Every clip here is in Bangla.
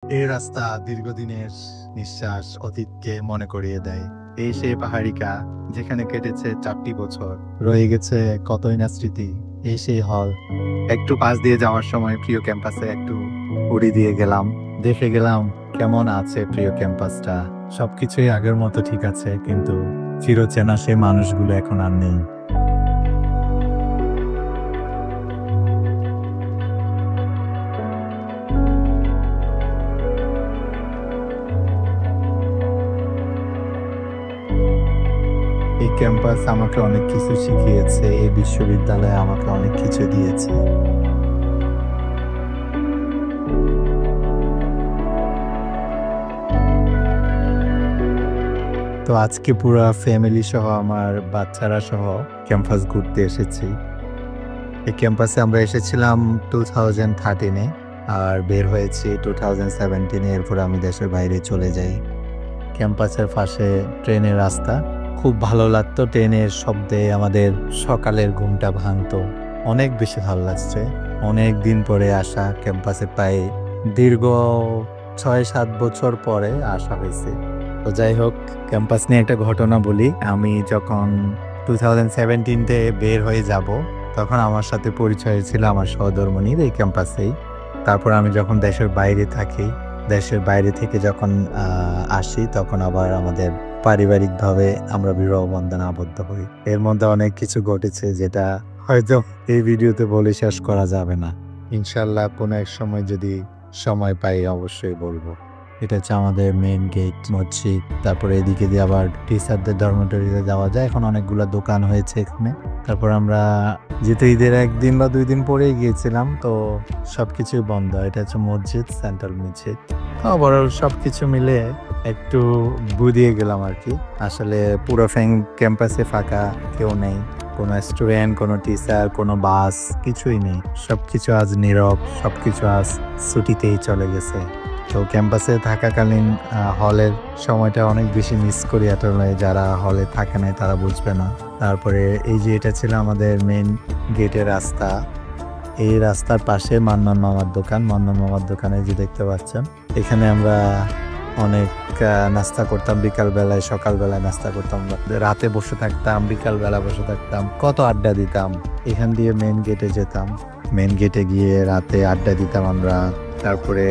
এই রাস্তা দীর্ঘদিনের নিঃশ্বাস অতীতকে মনে করিয়ে দেয়। এই সেই পাহাড়িকা যেখানে কেটেছে 4টি বছর, রয়ে গেছে কতই না স্মৃতি। এই সেই হল, একটু পাশ দিয়ে যাওয়ার সময় প্রিয় ক্যাম্পাসে একটু উড়ি দিয়ে গেলাম, দেখে গেলাম কেমন আছে প্রিয় ক্যাম্পাসটা। সবকিছুই আগের মতো ঠিক আছে, কিন্তু চিরচেনা সেই মানুষগুলো এখন আর নেই। এই ক্যাম্পাস আমাকে অনেক কিছু শিখিয়েছে, এই বিশ্ববিদ্যালয় আমাকে অনেক কিছু দিয়েছে। তো আজকে পুরো ফ্যামিলি সহ আমার বাচ্চারা সহ ক্যাম্পাস ঘুরতে এসেছি। এই ক্যাম্পাসে আমরা এসেছিলাম 2013-এ আর বের হয়েছি 2017-এ। এরপর আমি দেশের বাইরে চলে যাই। ক্যাম্পাসের পাশে ট্রেনের রাস্তা, খুব ভালো লাগতো। ট্রেনের শব্দে আমাদের সকালের ঘুমটা ভাঙতো। অনেক বেশি ভালো লাগছে। অনেক দিন পরে আসা ক্যাম্পাসে, প্রায় দীর্ঘ 6-7 বছর পরে আসা হয়েছে। তো যাই হোক, ক্যাম্পাস নিয়ে একটা ঘটনা বলি। আমি যখন 2017-তে বের হয়ে যাব, তখন আমার সাথে পরিচয় ছিল আমার সহধর্মিণীর এই ক্যাম্পাসেই। তারপর আমি যখন দেশের বাইরে থাকি, দেশের বাইরে থেকে যখন আসি, তখন আবার আমাদের পারিবারিকভাবে আমরা বিবাহ বন্ধনে আবদ্ধ হই। এর মধ্যে অনেক কিছু ঘটেছে, যেটা হয়তো এই ভিডিওতে বলে শেষ করা যাবে না। ইনশাল্লাহ কোনো এক সময় যদি সময় পাই অবশ্যই বলবো। এটা হচ্ছে আমাদের মেইন গেট, মসজিদ। তারপরে এদিকে দিয়ে আবার টিচারদের ডরমেটরিতে যাওয়া যায়। এখন অনেকগুলো দোকান হয়েছে এখানে। তারপর আমরা যেহেতু ঈদের 1 দিন বা 2 দিন পরেই গিয়েছিলাম, তো সবকিছুই বন্ধ। এটা হচ্ছে মসজিদ, সেন্ট্রাল মসজিদ। ওভারঅল সবকিছু মিলে একটু বুঝিয়ে গেলাম আর কি। আসলে পুরো ক্যাম্পাসে ফাঁকা, কেউ নেই। কোনো স্টুডেন্ট, কোনো টিচার, কোনো বাস, কিছুই নেই। সবকিছু আজ নীরব, সবকিছু আজ ছুটিতেই চলে গেছে। তো ক্যাম্পাসে থাকাকালীন হলের সময়টা অনেক বেশি মিস করি। আসলে যারা হলে থাকে না তারা বুঝবে না। তারপরে এই যে এটা ছিল আমাদের মেইন গেটের রাস্তা। এই রাস্তার পাশে মান্নান মামার দোকান। মান্নান মামার দোকানে যে দেখতে পাচ্ছেন, এখানে আমরা অনেক নাস্তা করতাম। বিকালবেলায়, সকালবেলায় নাস্তা করতাম, রাতে বসে থাকতাম, বিকালবেলা বসে থাকতাম, কত আড্ডা দিতাম। এখান দিয়ে মেইন গেটে যেতাম, মেইন গেটে গিয়ে রাতে আড্ডা দিতাম আমরা। তারপরে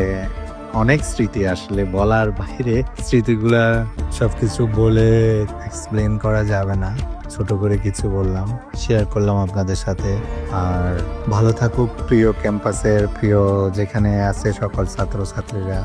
অনেক স্মৃতি, আসলে বলার বাইরে স্মৃতিগুলা। সবকিছু বলে এক্সপ্লেন করা যাবে না, ছোট করে কিছু বললাম, শেয়ার করলাম আপনাদের সাথে। আর ভালো থাকুক প্রিয় ক্যাম্পাসের, প্রিয় যেখানে আছে সকল ছাত্রছাত্রীরা।